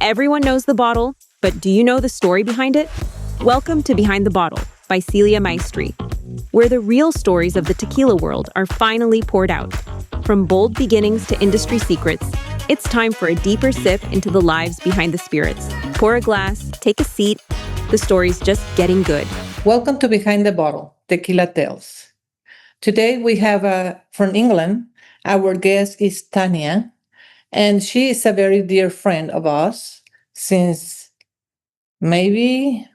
Everyone knows the bottle, but do you know the story behind it? Welcome to Behind the Bottle by Celia Maestri, where the real stories of the tequila world are finally poured out. From bold beginnings to industry secrets, it's time for a deeper sip into the lives behind the spirits. Pour a glass, take a seat. The story's just getting good. Welcome to Behind the Bottle, Tequila Tales. Today we have from England. Our guest is Tanya, and she is a very dear friend of us since maybe,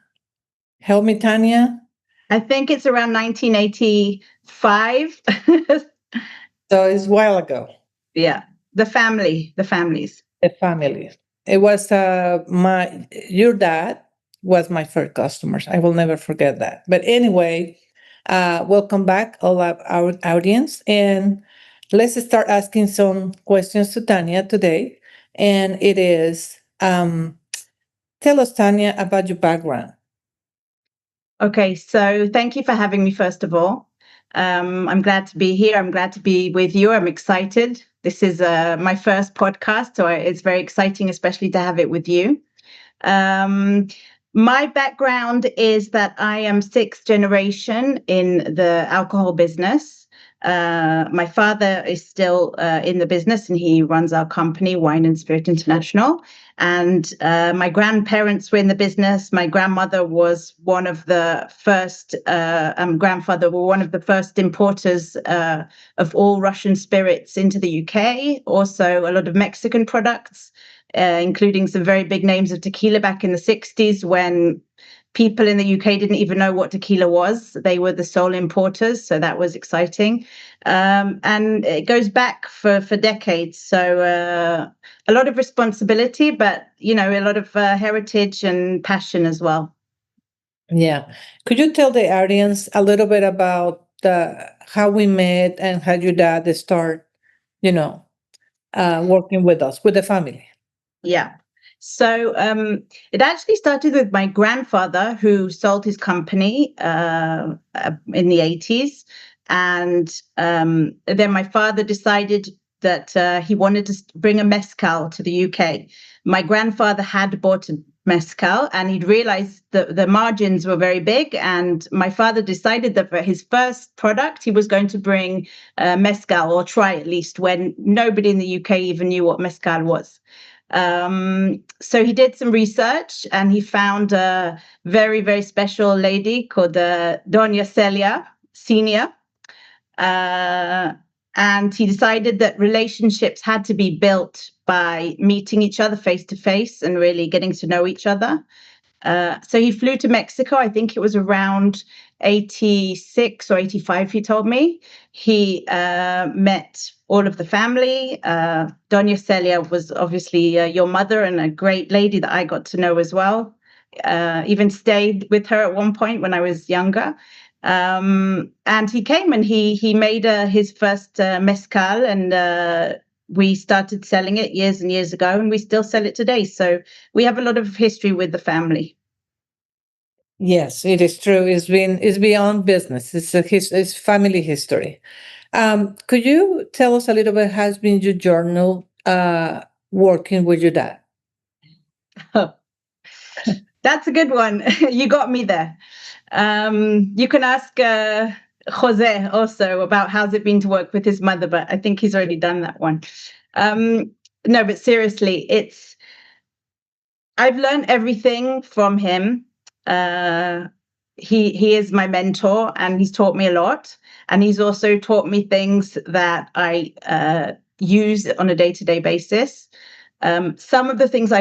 help me, Tanya. I think it's around 1985. So it's a while ago. Yeah, the families. The family. It was your dad was my first customers. I will never forget that. But anyway, welcome back, all of our audience, and let's start asking some questions to Tanya today. And it is, tell us, Tanya, about your background. Okay, so thank you for having me, first of all. I'm glad to be here. I'm glad to be with you. I'm excited. This is my first podcast, so it's very exciting, especially to have it with you. My background is that I am sixth generation in the alcohol business. My father is still in the business, and he runs our company, Wine and Spirit International. And my grandparents were in the business. My grandmother was one of the first, grandfather were one of the first importers of all Russian spirits into the UK. Also, a lot of Mexican products, including some very big names of tequila back in the 60s when people in the UK didn't even know what tequila was. They were the sole importers, so that was exciting. And it goes back for decades. So a lot of responsibility, but, you know, a lot of heritage and passion as well. Yeah. Could you tell the audience a little bit about how we met and how your dad started, working with us, with the family? Yeah. So it actually started with my grandfather, who sold his company in the 80s. And then my father decided that he wanted to bring a mezcal to the UK. My grandfather had bought a mezcal, and he'd realized that the margins were very big. And my father decided that for his first product, he was going to bring mezcal, or try at least, when nobody in the UK even knew what mezcal was. So he did some research, and he found a very, very special lady called Doña Celia Senior. And he decided that relationships had to be built by meeting each other face to face and really getting to know each other. So he flew to Mexico. I think it was around 86 or 85, he told me. He met all of the family. Doña Celia was obviously your mother, and a great lady that I got to know as well. Even stayed with her at one point when I was younger. And he came and he made his first mezcal, and we started selling it years and years ago, and we still sell it today. So we have a lot of history with the family. Yes, it is true. It's beyond business. It's family history. Could you tell us a little bit how has been your journey working with your dad? That's a good one. You got me there. You can ask Jose also about how's it been to work with his mother, but I think he's already done that one. No, but seriously, I've learned everything from him. He is my mentor, and he's taught me a lot. And he's also taught me things that I use on a day-to-day basis. Some of the things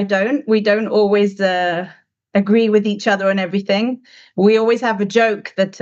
we don't always agree with each other on everything. We always have a joke that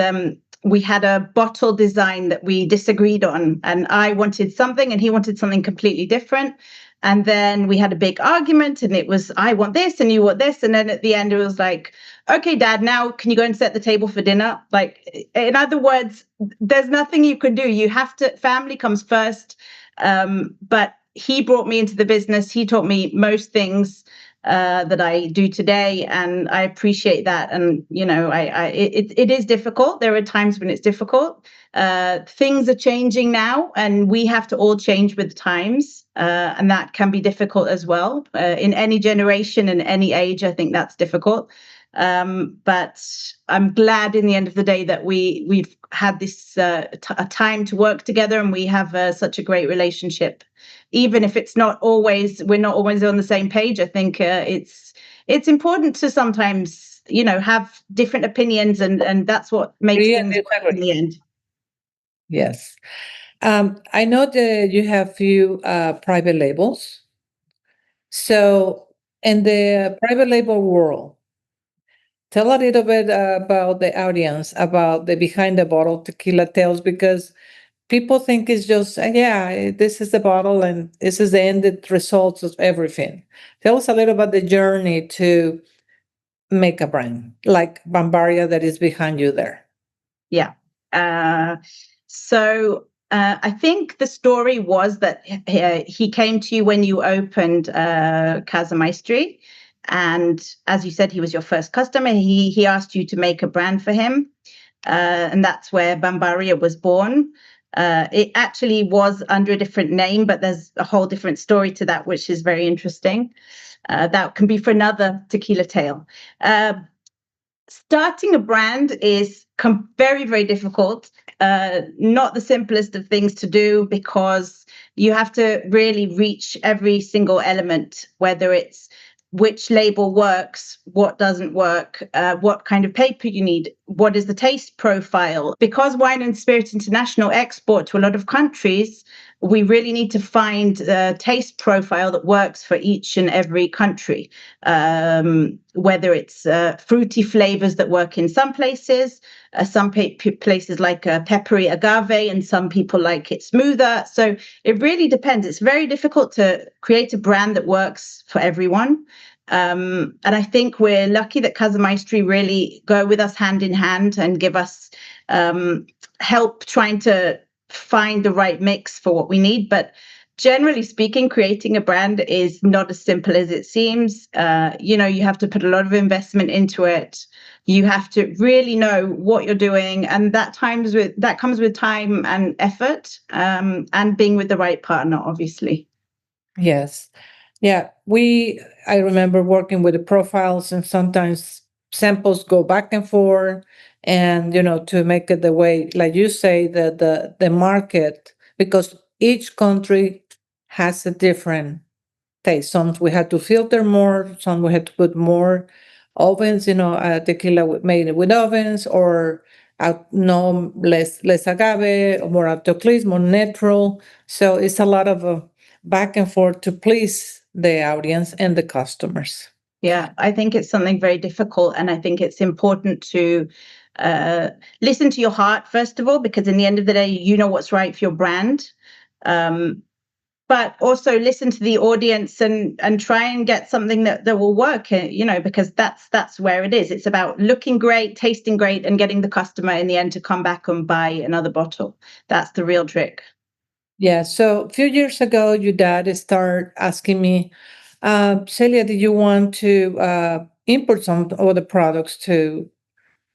we had a bottle design that we disagreed on, and I wanted something and he wanted something completely different. And then we had a big argument, and it was, I want this and you want this. And then at the end, it was like, okay, Dad, now can you go and set the table for dinner? Like, in other words, there's nothing you can do. You have to, family comes first. But he brought me into the business. He taught me most things that I do today, and I appreciate that. And it is difficult. There are times when it's difficult. Things are changing now, and we have to all change with times. And that can be difficult as well. In any generation and any age, I think that's difficult. But I'm glad in the end of the day that we've had this a time to work together, and we have such a great relationship. Even if we're not always on the same page, I think it's important to sometimes, have different opinions, and that's what makes Agree things and work in disagree. the end. Yes. I know that you have few private labels. So in the private label world, tell a little bit about the audience, about the behind the bottle tequila tales, because people think it's just, yeah, this is the bottle and this is the ended results of everything. Tell us a little about the journey to make a brand like Bambaria that is behind you there. Yeah. So I think the story was that he came to you when you opened Casa Maestri. And as you said, he was your first customer. He asked you to make a brand for him. And that's where Bambaria was born. It actually was under a different name, but there's a whole different story to that, which is very interesting. That can be for another tequila tale. Starting a brand is very, very difficult. Not the simplest of things to do, because you have to really reach every single element, whether it's which label works, what doesn't work, what kind of paper you need, what is the taste profile. Because Wine and Spirit International export to a lot of countries, we really need to find a taste profile that works for each and every country. Whether it's fruity flavors that work in some places, some places like peppery agave, and some people like it smoother. So it really depends. It's very difficult to create a brand that works for everyone. And I think we're lucky that Casa Maestri really go with us hand in hand and give us help trying to find the right mix for what we need. But generally speaking, creating a brand is not as simple as it seems. You have to put a lot of investment into it. You have to really know what you're doing, and that comes with time and effort, and being with the right partner, obviously. Yes. Yeah. I remember working with the profiles, and sometimes samples go back and forth, and, to make it the way, like you say, the market, because each country has a different taste. Some we had to filter more, some we had to put more ovens, tequila made with ovens, or no less agave, or more autoclis, more natural. So it's a lot of back and forth to please the audience and the customers. Yeah, I think it's something very difficult, and I think it's important to listen to your heart, first of all, because in the end of the day, you know what's right for your brand. But also listen to the audience and try and get something that will work, because that's where it is. It's about looking great, tasting great, and getting the customer in the end to come back and buy another bottle. That's the real trick. Yeah. So a few years ago, your dad started asking me, Celia, do you want to import some other products to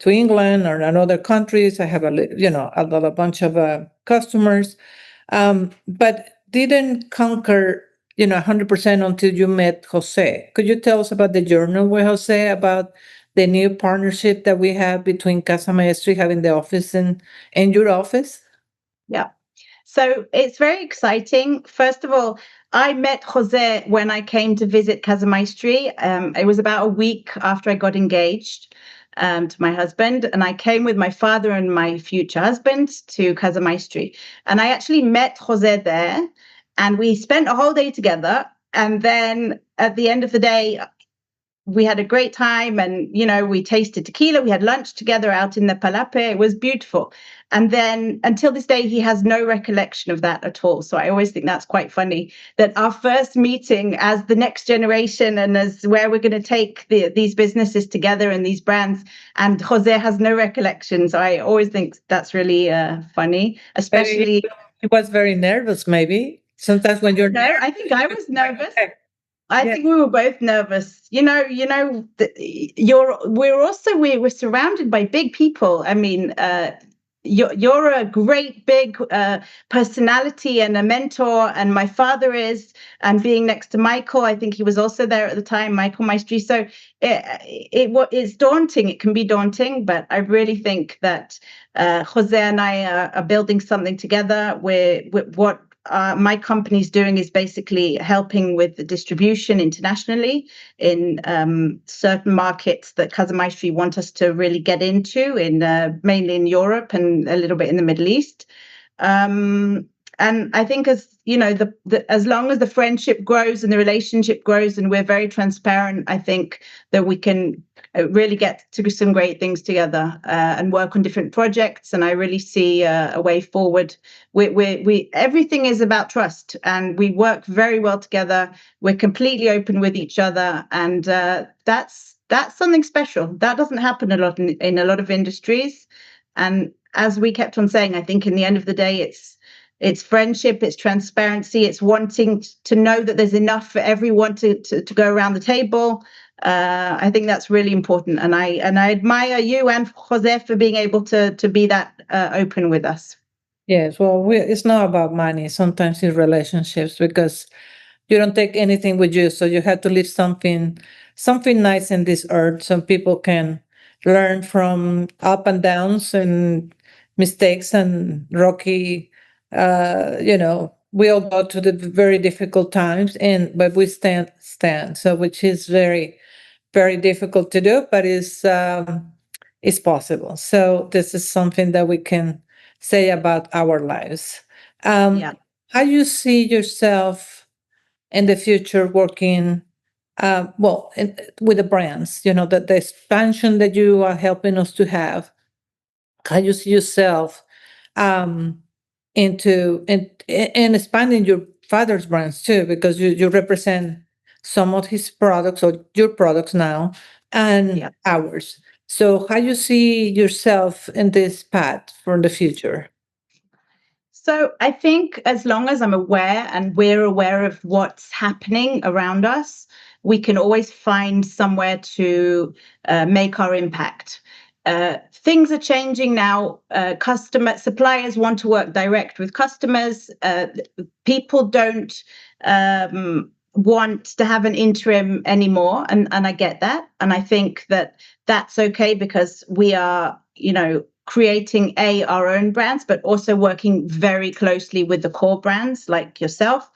England or in other countries? I have a bunch of customers, but didn't conquer 100% until you met Jose. Could you tell us about the journey with Jose, about the new partnership that we have between Casa Maestri having the office and your office? Yeah. So it's very exciting. First of all, I met Jose when I came to visit Casa Maestri. It was about a week after I got engaged to my husband, and I came with my father and my future husband to Casa Maestri. And I actually met Jose there, and we spent a whole day together. And then at the end of the day, we had a great time, and we tasted tequila, we had lunch together out in the Palape. It was beautiful. And then until this day, he has no recollection of that at all. So I always think that's quite funny, that our first meeting as the next generation and as where we're going to take these businesses together and these brands, and Jose has no recollection. So I always think that's really funny, especially. He was very nervous, maybe. Sometimes when you're No, I think I was nervous. I think we were both nervous. We were surrounded by big people. I mean, you're a great big personality and a mentor, and my father is, and being next to Michael, I think he was also there at the time, Michael Maestri. So it's daunting. It can be daunting, but I really think that Jose and I are building something together. What my company's doing is basically helping with the distribution internationally in certain markets that Casa Maestri want us to really get into, in mainly in Europe and a little bit in the Middle East. And I think, as you know, as long as the friendship grows and the relationship grows, and we're very transparent, I think that we can really get to do some great things together and work on different projects. And I really see a way forward. We everything is about trust, and we work very well together. We're completely open with each other, and that's something special. That doesn't happen a lot in a lot of industries. And as we kept on saying, I think in the end of the day, it's friendship, it's transparency, it's wanting to know that there's enough for everyone to go around the table. I think that's really important, and I admire you and Jose for being able to be that open with us. Yes, well, it's not about money. Sometimes it's relationships, because you don't take anything with you, so you have to leave something nice in this earth, so people can learn from up and downs and mistakes and rocky. We all go to the very difficult times, but we stand. So, which is very, very difficult to do, but it's possible. So this is something that we can say about our lives. Yeah. How you see yourself in the future working, with the brands, the expansion that you are helping us to have? How you see yourself um, into and expanding your father's brands too, because you represent some of his products, or your products now, and Yeah. ours. So how you see yourself in this path for the future? So I think as long as I'm aware and we're aware of what's happening around us, we can always find somewhere to make our impact. Things are changing now. Suppliers want to work direct with customers. People don't want to have an interim anymore, and I get that, and I think that that's okay, because we are, creating our own brands, but also working very closely with the core brands like yourself.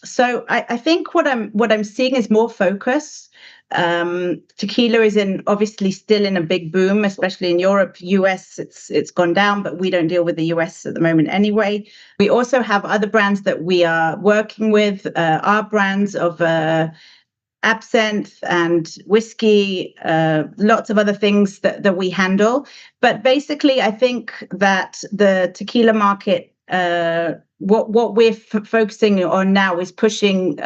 So I think what I'm seeing is more focus. Tequila is obviously still in a big boom, especially in Europe. US, it's gone down, but we don't deal with the US at the moment anyway. We also have other brands that we are working with, our brands of absinthe and whiskey, lots of other things that we handle. But basically, I think that the tequila market, what we're focusing on now is pushing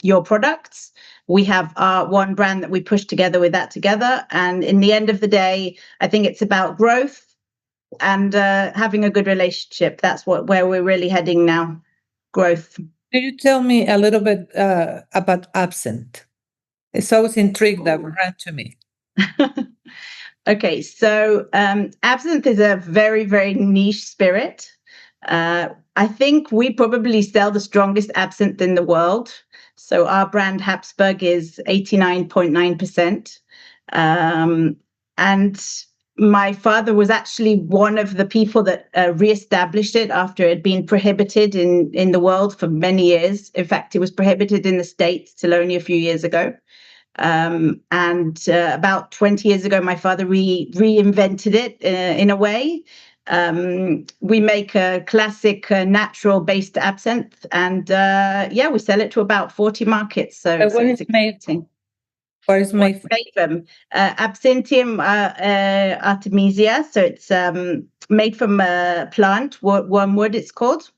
your products. We have our one brand that we push together with that together. And in the end of the day, I think it's about growth and having a good relationship. That's where we're really heading now, growth. Can you tell me a little bit about absinthe? It's always intrigued that brand to me. Okay, so absinthe is a very, very niche spirit. I think we probably sell the strongest absinthe in the world. So our brand Habsburg is 89.9%. And my father was actually one of the people that reestablished it after it had been prohibited in the world for many years. In fact, it was prohibited in the States till only a few years ago. And about 20 years ago, my father reinvented it in a way. We make a classic natural-based absinthe, and we sell it to about 40 markets. So What is made? What is made? From Absinthium artemisia. So it's made from a plant, wormwood it's called.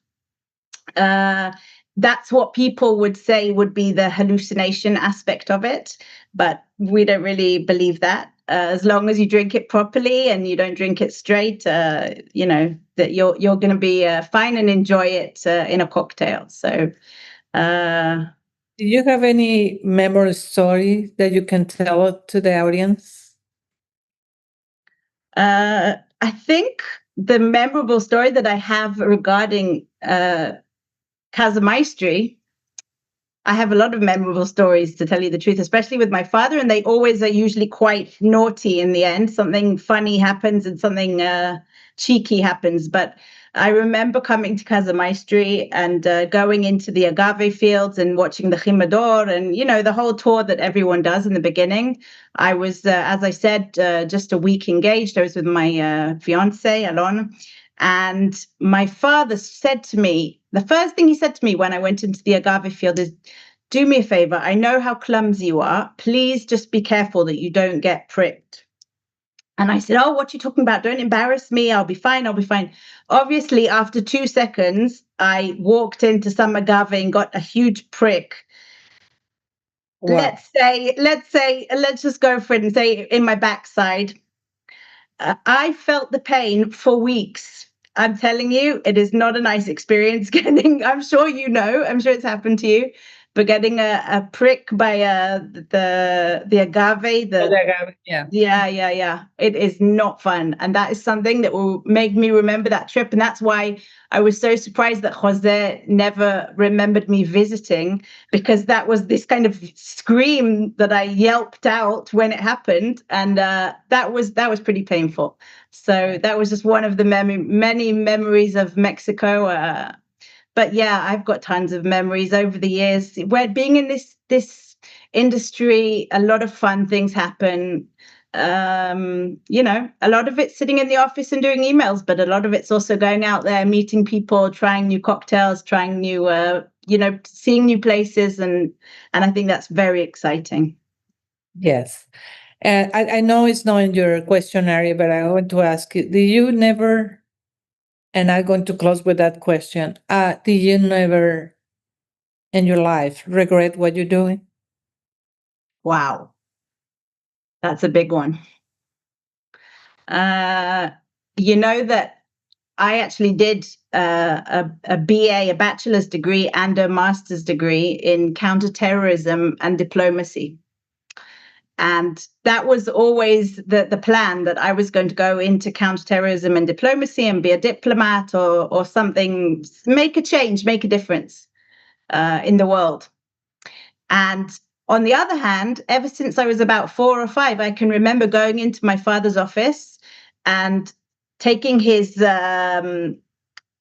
That's what people would say would be the hallucination aspect of it, but we don't really believe that. As long as you drink it properly and you don't drink it straight, that you're going to be fine and enjoy it in a cocktail. So, do you have any memory story that you can tell to the audience? I think the memorable story that I have regarding Casa Maestri, I have a lot of memorable stories, to tell you the truth, especially with my father, and they always are usually quite naughty in the end. Something funny happens and something cheeky happens. But I remember coming to Casa Maestri and going into the agave fields and watching the jimador and, the whole tour that everyone does in the beginning. I was, as I said, just a week engaged. I was with my fiance, Alon. And my father said to me, the first thing he said to me when I went into the agave field is, do me a favor. I know how clumsy you are. Please just be careful that you don't get pricked. And I said, oh, what are you talking about? Don't embarrass me. I'll be fine. I'll be fine. Obviously, after 2 seconds, I walked into some agave and got a huge prick. Wow. Let's just go for it and say in my backside. I felt the pain for weeks. I'm telling you, it is not a nice experience getting, I'm sure I'm sure it's happened to you, but getting a prick by the agave, yeah. It is not fun. And that is something that will make me remember that trip. And that's why I was so surprised that Jose never remembered me visiting, because that was this kind of scream that I yelped out when it happened. And that was pretty painful. So that was just one of the many memories of Mexico. But yeah, I've got tons of memories over the years. Where being in this industry, a lot of fun things happen. A lot of it's sitting in the office and doing emails, but a lot of it's also going out there, meeting people, trying new cocktails, trying new, seeing new places, and I think that's very exciting. Yes. And I know it's not in your questionnaire, but I want to ask you, do you never, and I'm going to close with that question, do you never in your life regret what you're doing? Wow. That's a big one. That I actually did a BA, a bachelor's degree and a master's degree in counterterrorism and diplomacy. And that was always the plan, that I was going to go into counterterrorism and diplomacy and be a diplomat or something, make a change, make a difference in the world. And on the other hand, ever since I was about 4 or 5, I can remember going into my father's office and taking his adding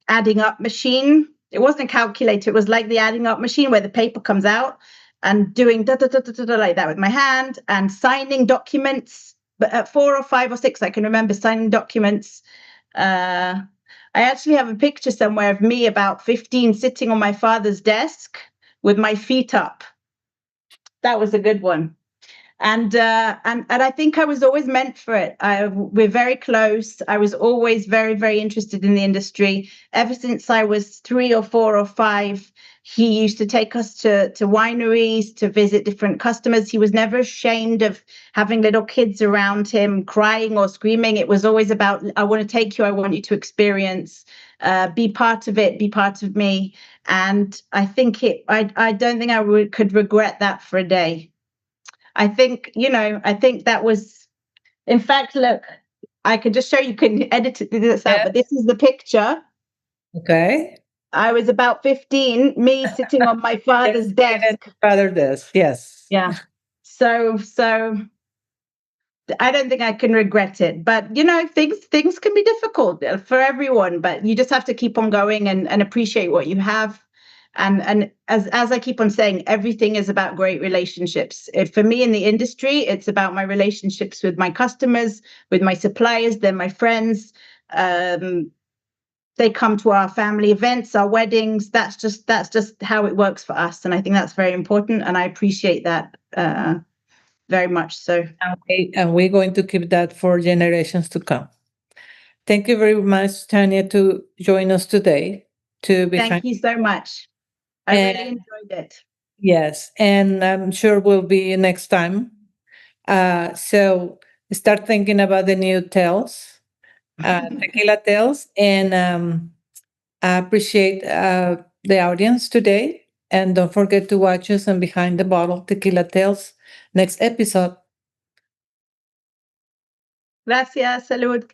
up machine. It wasn't a calculator. It was like the adding up machine where the paper comes out, and doing da, da, da, da, da, like that with my hand and signing documents. But at 4 or 5 or 6, I can remember signing documents. I actually have a picture somewhere of me about 15 sitting on my father's desk with my feet up. That was a good one. And I think I was always meant for it. We're very close. I was always very, very interested in the industry. Ever since I was 3 or 4 or 5, he used to take us to wineries to visit different customers. He was never ashamed of having little kids around him crying or screaming. It was always about, I want to take you, I want you to experience, be part of it, be part of me. And I think I don't think I could regret that for a day. I think that was, in fact, look, I could just show you, can edit this out, but this is the picture. Okay. I was about 15, me sitting on my father's desk. Father's desk, yes. Yeah. So I don't think I can regret it, but things can be difficult for everyone, but you just have to keep on going and appreciate what you have. And as I keep on saying, everything is about great relationships. For me in the industry, it's about my relationships with my customers, with my suppliers, they're my friends. They come to our family events, our weddings. That's just how it works for us. And I think that's very important. And I appreciate that very much so. And we're going to keep that for generations to come. Thank you very much, Tanya, to join us today. Thank you so much. I really enjoyed it. Yes, and I'm sure we'll be next time. So start thinking about the new tales, tequila tales, and I appreciate the audience today. And don't forget to watch us on Behind the Bottle Tequila Tales next episode. Gracias, salud.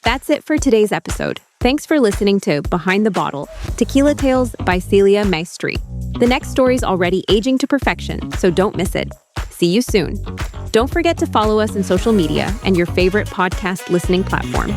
That's it for today's episode. Thanks for listening to Behind the Bottle, Tequila Tales by Celia Maestri. The next story's already aging to perfection, so don't miss it. See you soon. Don't forget to follow us on social media and your favorite podcast listening platform.